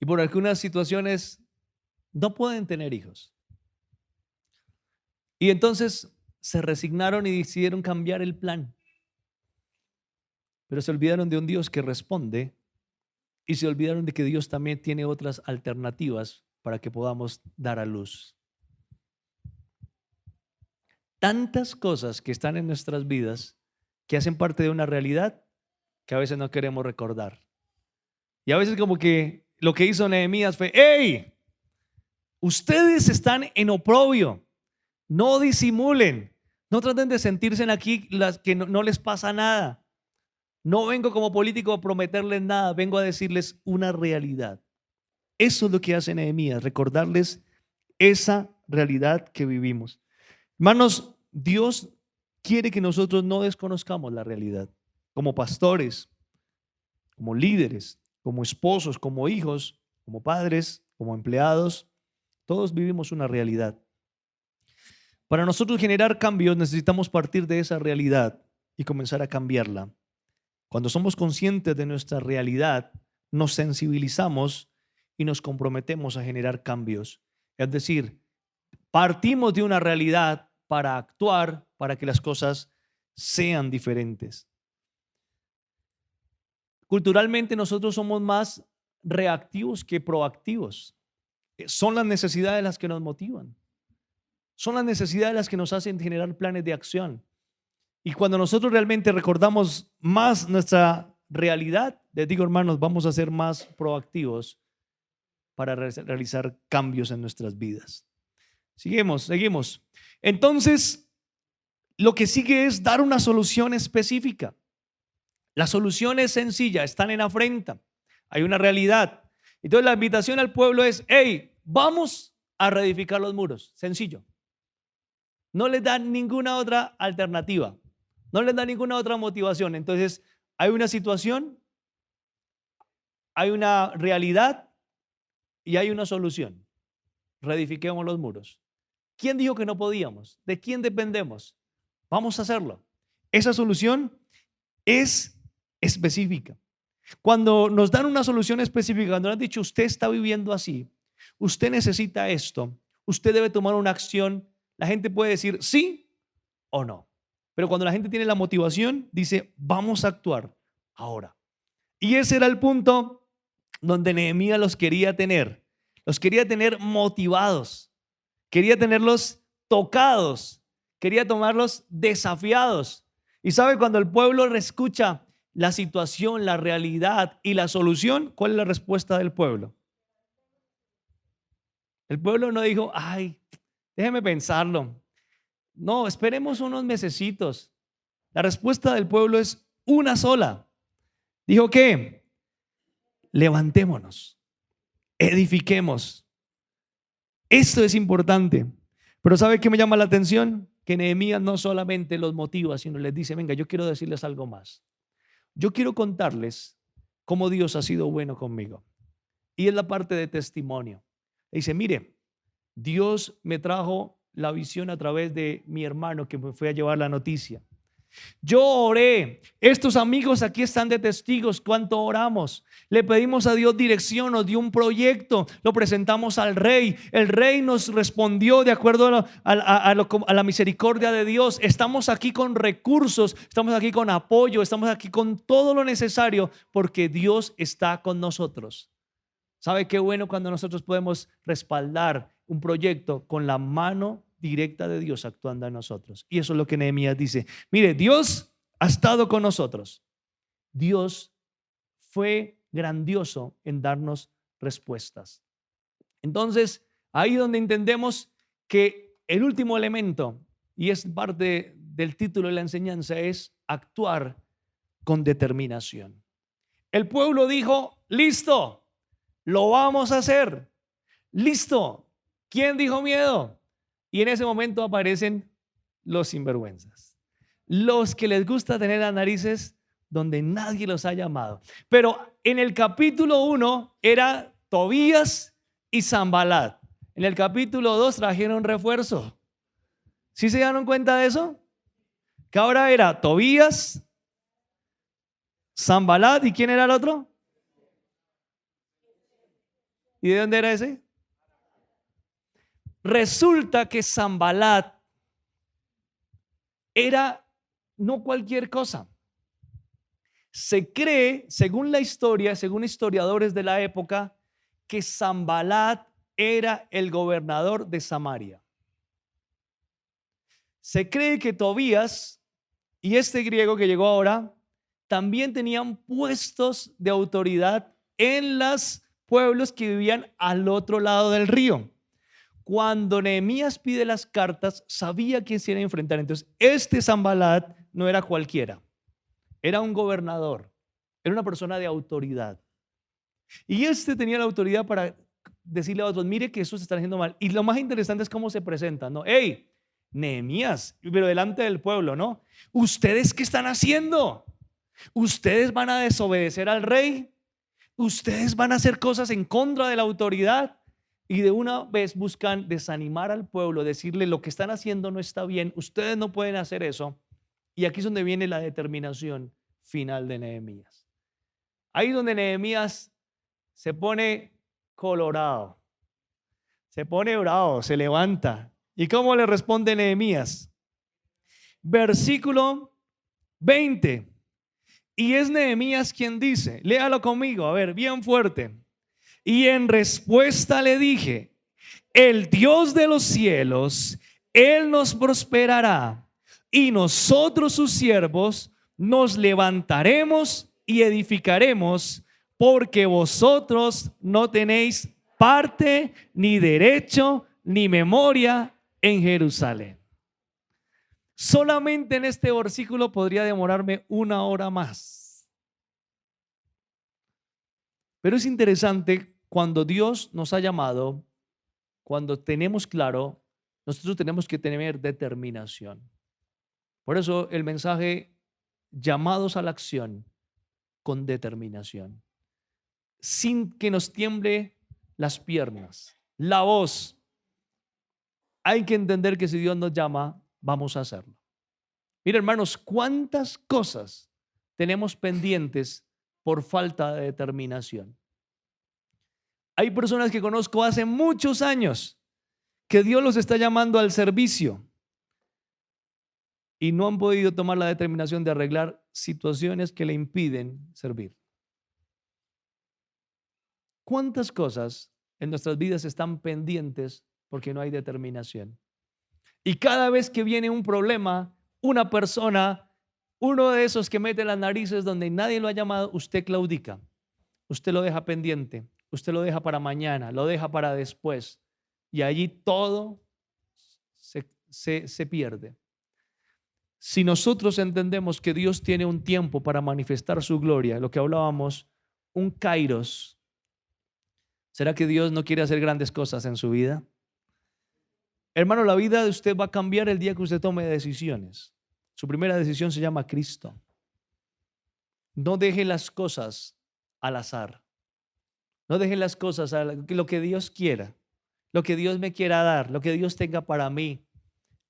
Y por algunas situaciones no pueden tener hijos. Y entonces se resignaron y decidieron cambiar el plan. Pero se olvidaron de un Dios que responde y se olvidaron de que Dios también tiene otras alternativas para que podamos dar a luz. Tantas cosas que están en nuestras vidas que hacen parte de una realidad que a veces no queremos recordar. Y a veces como que lo que hizo Nehemías fue, ¡hey! Ustedes están en oprobio, no disimulen, no traten de sentirse en aquí las que no les pasa nada. No vengo como político a prometerles nada, vengo a decirles una realidad. Eso es lo que hace Nehemías, recordarles esa realidad que vivimos. Hermanos, Dios quiere que nosotros no desconozcamos la realidad. Como pastores, como líderes, como esposos, como hijos, como padres, como empleados, todos vivimos una realidad. Para nosotros generar cambios necesitamos partir de esa realidad y comenzar a cambiarla. Cuando somos conscientes de nuestra realidad, nos sensibilizamos y nos comprometemos a generar cambios. Es decir, partimos de una realidad para actuar, para que las cosas sean diferentes. Culturalmente nosotros somos más reactivos que proactivos. Son las necesidades las que nos motivan. Son las necesidades las que nos hacen generar planes de acción. Y cuando nosotros realmente recordamos más nuestra realidad, les digo, hermanos, vamos a ser más proactivos para realizar cambios en nuestras vidas. Seguimos. Entonces, lo que sigue es dar una solución específica. La solución es sencilla, están en afrenta. Hay una realidad. Entonces, la invitación al pueblo es, hey, vamos a reedificar los muros. Sencillo. No les dan ninguna otra alternativa. No les da ninguna otra motivación. Entonces, hay una situación, hay una realidad y hay una solución. Reedifiquemos los muros. ¿Quién dijo que no podíamos? ¿De quién dependemos? Vamos a hacerlo. Esa solución es específica. Cuando nos dan una solución específica, cuando nos han dicho, usted está viviendo así, usted necesita esto, usted debe tomar una acción, la gente puede decir sí o no. Pero cuando la gente tiene la motivación, dice, vamos a actuar ahora. Y ese era el punto donde Nehemías los quería tener motivados, quería tenerlos tocados, quería tomarlos desafiados. Y sabe, cuando el pueblo escucha la situación, la realidad y la solución, ¿cuál es la respuesta del pueblo? El pueblo no dijo, ay, déjeme pensarlo. No, esperemos unos mesecitos. La respuesta del pueblo es una sola. Dijo que levantémonos, edifiquemos. Esto es importante. Pero ¿sabe qué me llama la atención? Que Nehemías no solamente los motiva, sino les dice, venga, yo quiero decirles algo más. Yo quiero contarles cómo Dios ha sido bueno conmigo. Y es la parte de testimonio. Dice, mire, Dios me trajo la visión a través de mi hermano que me fue a llevar la noticia. Yo oré, estos amigos aquí están de testigos cuánto oramos. Le pedimos a Dios dirección, nos dio un proyecto, lo presentamos al rey. El rey nos respondió de acuerdo a la misericordia de Dios. Estamos aquí con recursos, estamos aquí con apoyo, estamos aquí con todo lo necesario porque Dios está con nosotros. ¿Sabe qué bueno cuando nosotros podemos respaldar un proyecto con la mano directa de Dios actuando en nosotros? Y eso es lo que Nehemías dice. Mire, Dios ha estado con nosotros. Dios fue grandioso en darnos respuestas. Entonces, ahí donde entendemos que el último elemento, y es parte del título de la enseñanza, es actuar con determinación. El pueblo dijo, listo, lo vamos a hacer. Listo. ¿Quién dijo miedo? Y en ese momento aparecen los sinvergüenzas, los que les gusta tener las narices donde nadie los ha llamado. Pero en el capítulo 1 era Tobías y Sanbalat. En el capítulo 2 trajeron refuerzo. ¿Sí se dieron cuenta de eso? Que ahora era Tobías, Sanbalat, ¿y quién era el otro? ¿Y de dónde era ese? Resulta que Sanbalat era no cualquier cosa. Se cree, según la historia, según historiadores de la época, que Sanbalat era el gobernador de Samaria. Se cree que Tobías y este griego que llegó ahora también tenían puestos de autoridad en los pueblos que vivían al otro lado del río. Cuando Nehemías pide las cartas, sabía quién se iba a enfrentar. Entonces, este Sanbalat no era cualquiera. Era un gobernador, era una persona de autoridad. Y este tenía la autoridad para decirle a otros, mire que eso se está haciendo mal. Y lo más interesante es cómo se presenta, ¿no? ¡Hey, Nehemías! Pero delante del pueblo, ¿no? ¿Ustedes qué están haciendo? ¿Ustedes van a desobedecer al rey? ¿Ustedes van a hacer cosas en contra de la autoridad? Y de una vez buscan desanimar al pueblo, decirle lo que están haciendo no está bien, ustedes no pueden hacer eso. Y aquí es donde viene la determinación final de Nehemías. Ahí es donde Nehemías se pone colorado, se pone bravo, se levanta. ¿Y cómo le responde Nehemías? Versículo 20. Y es Nehemías quien dice, léalo conmigo, a ver, bien fuerte. Y en respuesta le dije, el Dios de los cielos, Él nos prosperará. Y nosotros sus siervos nos levantaremos y edificaremos, porque vosotros no tenéis parte, ni derecho, ni memoria en Jerusalén. Solamente en este versículo podría demorarme 1 hora más. Pero es interesante cuando Dios nos ha llamado, cuando tenemos claro, nosotros tenemos que tener determinación. Por eso el mensaje, llamados a la acción con determinación, sin que nos tiemble las piernas, la voz. Hay que entender que si Dios nos llama, vamos a hacerlo. Mira, hermanos, cuántas cosas tenemos pendientes por falta de determinación. Hay personas que conozco hace muchos años que Dios los está llamando al servicio y no han podido tomar la determinación de arreglar situaciones que le impiden servir. ¿Cuántas cosas en nuestras vidas están pendientes porque no hay determinación? Y cada vez que viene un problema, una persona, uno de esos que mete las narices donde nadie lo ha llamado, usted claudica, usted lo deja pendiente, usted lo deja para mañana, lo deja para después, y allí todo se pierde. Si nosotros entendemos que Dios tiene un tiempo para manifestar su gloria, lo que hablábamos, un kairos, ¿será que Dios no quiere hacer grandes cosas en su vida? Hermano, la vida de usted va a cambiar el día que usted tome decisiones. Su primera decisión se llama Cristo. No deje las cosas al azar. No deje las cosas a lo que Dios quiera, lo que Dios me quiera dar, lo que Dios tenga para mí.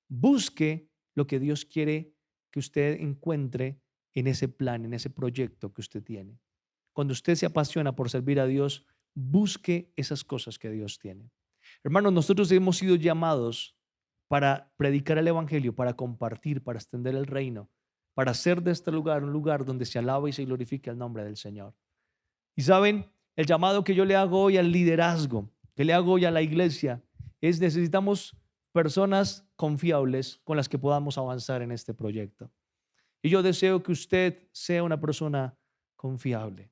Busque lo que Dios quiere que usted encuentre en ese plan, en ese proyecto que usted tiene. Cuando usted se apasiona por servir a Dios, busque esas cosas que Dios tiene. Hermanos, nosotros hemos sido llamados para predicar el evangelio, para compartir, para extender el reino, para hacer de este lugar un lugar donde se alaba y se glorifique el nombre del Señor. Y saben, el llamado que yo le hago hoy al liderazgo, que le hago hoy a la iglesia, es necesitamos personas confiables con las que podamos avanzar en este proyecto. Y yo deseo que usted sea una persona confiable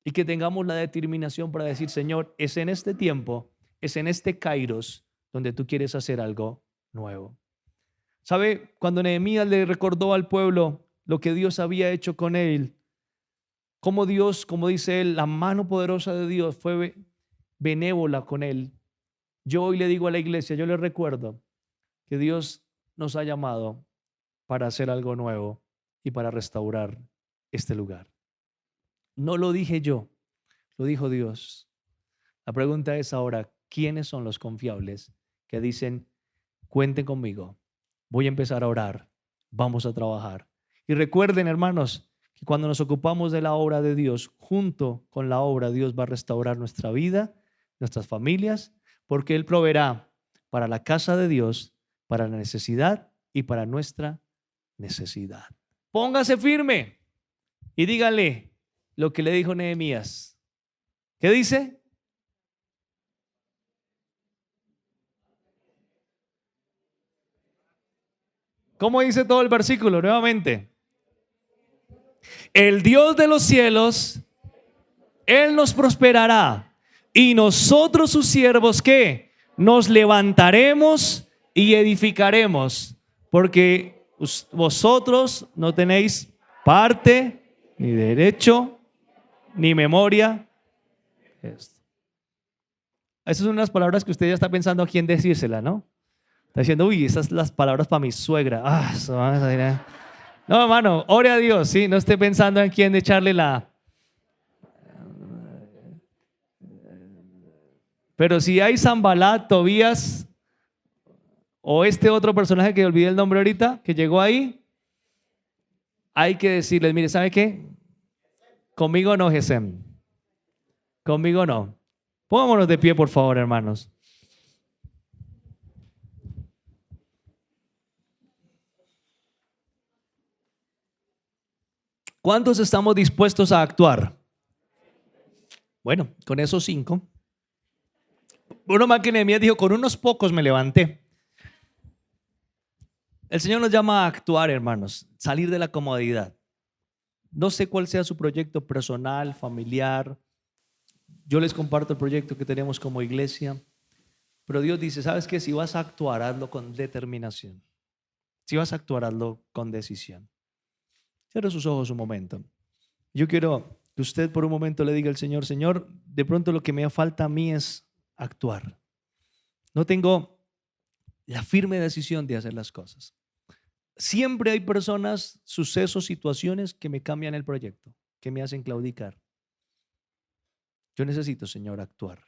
y que tengamos la determinación para decir, Señor, es en este tiempo, es en este kairos donde tú quieres hacer algo nuevo. ¿Sabe? Cuando Nehemías le recordó al pueblo lo que Dios había hecho con él, como Dios, como dice él, la mano poderosa de Dios fue benévola con él. Yo hoy le digo a la iglesia, yo le recuerdo que Dios nos ha llamado para hacer algo nuevo y para restaurar este lugar. No lo dije yo, lo dijo Dios. La pregunta es ahora, ¿quiénes son los confiables que dicen, cuenten conmigo, voy a empezar a orar, vamos a trabajar? Y recuerden, hermanos, que cuando nos ocupamos de la obra de Dios, junto con la obra, Dios va a restaurar nuestra vida, nuestras familias, porque Él proveerá para la casa de Dios, para la necesidad y para nuestra necesidad. Póngase firme y dígale lo que le dijo Nehemías. ¿Qué dice? ¿Cómo dice todo el versículo? Nuevamente. El Dios de los cielos, Él nos prosperará. Y nosotros sus siervos, ¿qué? Nos levantaremos y edificaremos. Porque vosotros no tenéis parte, ni derecho, ni memoria. Esas son unas palabras que usted ya está pensando a quién decírsela, ¿no? Está diciendo, uy, esas son las palabras para mi suegra. No, hermano, ore a Dios, ¿sí? No esté pensando en quién echarle la... Pero si hay Sanbalat, Tobías o este otro personaje que olvidé el nombre ahorita, que llegó ahí, hay que decirles, mire, ¿sabe qué? Conmigo no, Gesem. Conmigo no. Pongámonos de pie, por favor, hermanos. ¿Cuántos estamos dispuestos a actuar? Bueno, con esos 5. Uno más que Nehemías dijo, con unos pocos me levanté. El Señor nos llama a actuar, hermanos, salir de la comodidad. No sé cuál sea su proyecto personal, familiar. Yo les comparto el proyecto que tenemos como iglesia. Pero Dios dice, ¿sabes qué? Si vas a actuar, hazlo con determinación. Si vas a actuar, hazlo con decisión. Cierre sus ojos un momento. Yo quiero que usted por un momento le diga al Señor, Señor, de pronto lo que me falta a mí es actuar. No tengo la firme decisión de hacer las cosas. Siempre hay personas, sucesos, situaciones que me cambian el proyecto, que me hacen claudicar. Yo necesito, Señor, actuar.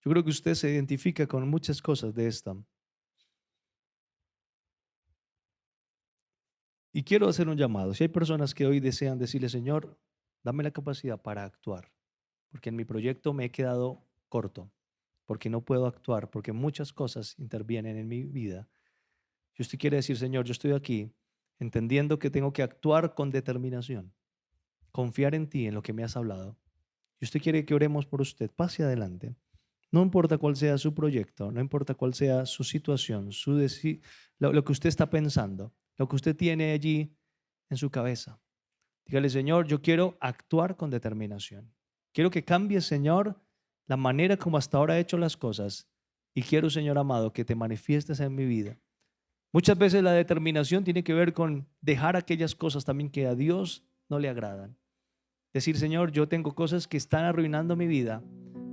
Yo creo que usted se identifica con muchas cosas de esta. Y quiero hacer un llamado. Si hay personas que hoy desean decirle, Señor, dame la capacidad para actuar, porque en mi proyecto me he quedado corto, porque no puedo actuar, porque muchas cosas intervienen en mi vida. Si usted quiere decir, Señor, yo estoy aquí entendiendo que tengo que actuar con determinación, confiar en ti, en lo que me has hablado. Y usted quiere que oremos por usted, pase adelante. No importa cuál sea su proyecto, no importa cuál sea su situación, lo que usted está pensando, lo que usted tiene allí en su cabeza. Dígale, Señor, yo quiero actuar con determinación. Quiero que cambie, Señor, la manera como hasta ahora he hecho las cosas. Y quiero, Señor amado, que te manifiestes en mi vida. Muchas veces la determinación tiene que ver con dejar aquellas cosas también que a Dios no le agradan. Decir, Señor, yo tengo cosas que están arruinando mi vida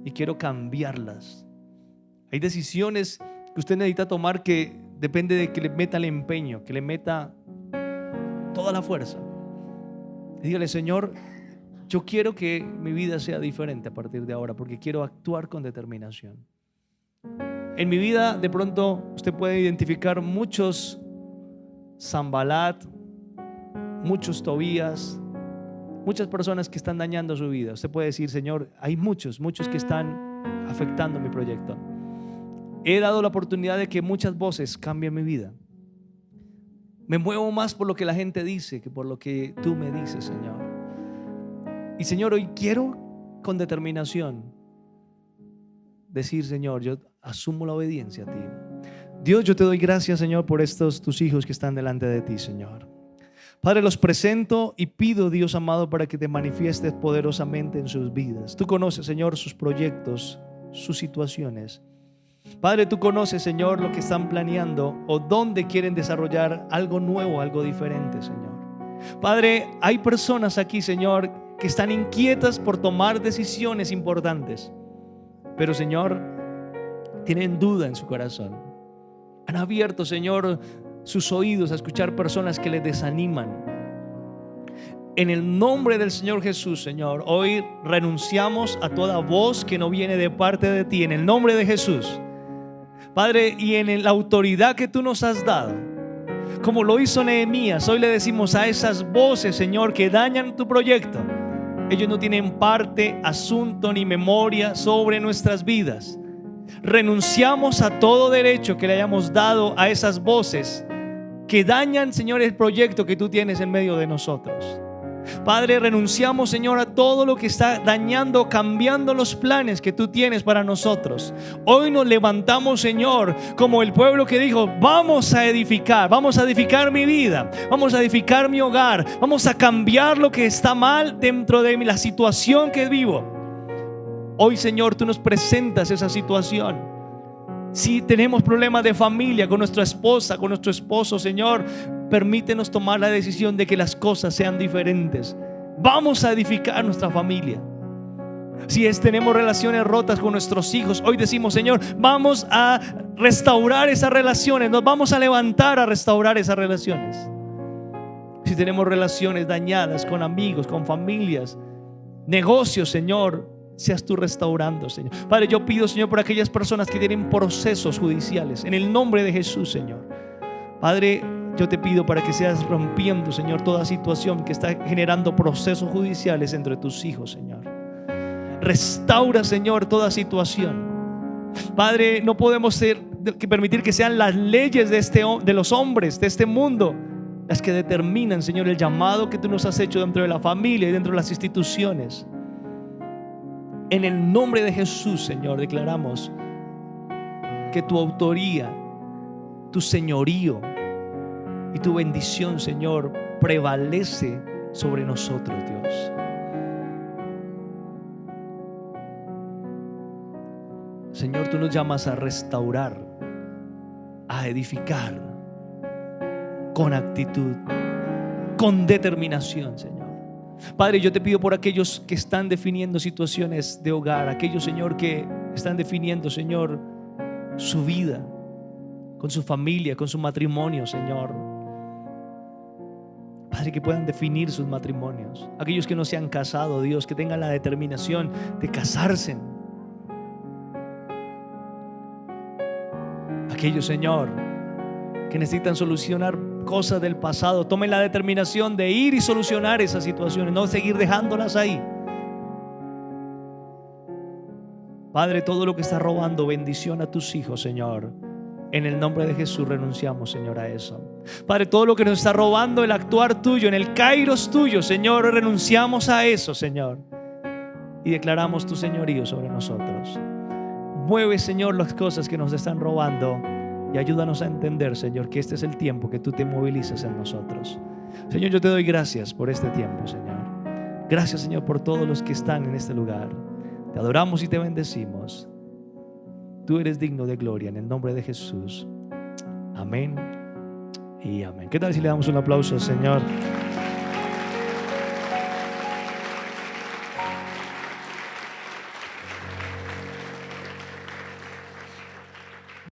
y quiero cambiarlas. Hay decisiones que usted necesita tomar que depende de que le meta el empeño, que le meta toda la fuerza. Dígale, Señor, yo quiero que mi vida sea diferente a partir de ahora porque quiero actuar con determinación. En mi vida, de pronto, usted puede identificar muchos Sanbalat, muchos Tobías, muchas personas que están dañando su vida. Usted puede decir, Señor, hay muchos que están afectando mi proyecto. He dado la oportunidad de que muchas voces cambien mi vida. Me muevo más por lo que la gente dice que por lo que tú me dices, Señor. Y Señor, hoy quiero con determinación decir, Señor, yo asumo la obediencia a ti. Dios, yo te doy gracias, Señor, por estos tus hijos que están delante de ti, Señor. Padre, los presento y pido, Dios amado, para que te manifiestes poderosamente en sus vidas. Tú conoces, Señor, sus proyectos, sus situaciones. Padre, tú conoces, Señor, lo que están planeando o dónde quieren desarrollar algo nuevo, algo diferente, Señor. Padre, hay personas aquí, Señor, que están inquietas por tomar decisiones importantes. Pero, Señor, tienen duda en su corazón. Han abierto, Señor, sus oídos a escuchar personas que les desaniman. En el nombre del Señor Jesús, Señor, hoy renunciamos a toda voz que no viene de parte de ti, en el nombre de Jesús. Padre, y en la autoridad que tú nos has dado, como lo hizo Nehemías, hoy le decimos a esas voces, Señor, que dañan tu proyecto: ellos no tienen parte, asunto ni memoria sobre nuestras vidas. Renunciamos a todo derecho que le hayamos dado a esas voces que dañan, Señor, el proyecto que tú tienes en medio de nosotros. Padre, renunciamos, Señor, a todo lo que está dañando, cambiando los planes que tú tienes para nosotros. Hoy nos levantamos, Señor, como el pueblo que dijo: vamos a edificar mi vida, vamos a edificar mi hogar, vamos a cambiar lo que está mal dentro de la situación que vivo. Hoy, Señor, tú nos presentas esa situación. Si tenemos problemas de familia con nuestra esposa, con nuestro esposo, Señor, permítenos tomar la decisión de que las cosas sean diferentes. Vamos a edificar nuestra familia. Si tenemos relaciones rotas con nuestros hijos, hoy decimos: Señor, vamos a restaurar esas relaciones. Nos vamos a levantar a restaurar esas relaciones. Si tenemos relaciones dañadas con amigos, con familias, negocios, Señor, seas tú restaurando, Señor. Padre, yo pido, Señor, por aquellas personas que tienen procesos judiciales, en el nombre de Jesús, Señor. Padre, yo te pido para que seas rompiendo, Señor, toda situación que está generando procesos judiciales entre tus hijos, Señor. Restaura, Señor, toda situación. Padre, no podemos permitir que sean las leyes de los hombres de este mundo las que determinan, Señor, el llamado que tú nos has hecho dentro de la familia y dentro de las instituciones. En el nombre de Jesús, Señor, declaramos que tu autoría, tu señorío y tu bendición, Señor, prevalece sobre nosotros, Dios. Señor, tú nos llamas a restaurar, a edificar con actitud, con determinación, Señor. Padre, yo te pido por aquellos que están definiendo situaciones de hogar, aquellos, Señor, que están definiendo, Señor, su vida con su familia, con su matrimonio, Señor. Padre, que puedan definir sus matrimonios. Aquellos que no se han casado, Dios, que tengan la determinación de casarse. Aquellos, Señor, que necesitan solucionar cosas del pasado, tomen la determinación de ir y solucionar esas situaciones, no seguir dejándolas ahí. Padre, todo lo que está robando bendición a tus hijos, Señor, en el nombre de Jesús renunciamos, Señor, a eso. Padre, todo lo que nos está robando el actuar tuyo, en el kairos tuyo, Señor, renunciamos a eso, Señor, y declaramos tu señorío sobre nosotros. Mueve, Señor, las cosas que nos están robando y ayúdanos a entender, Señor, que este es el tiempo que tú te movilizas en nosotros. Señor, yo te doy gracias por este tiempo, Señor. Gracias, Señor, por todos los que están en este lugar. Te adoramos y te bendecimos. Tú eres digno de gloria, en el nombre de Jesús. Amén y amén. ¿Qué tal si le damos un aplauso al Señor?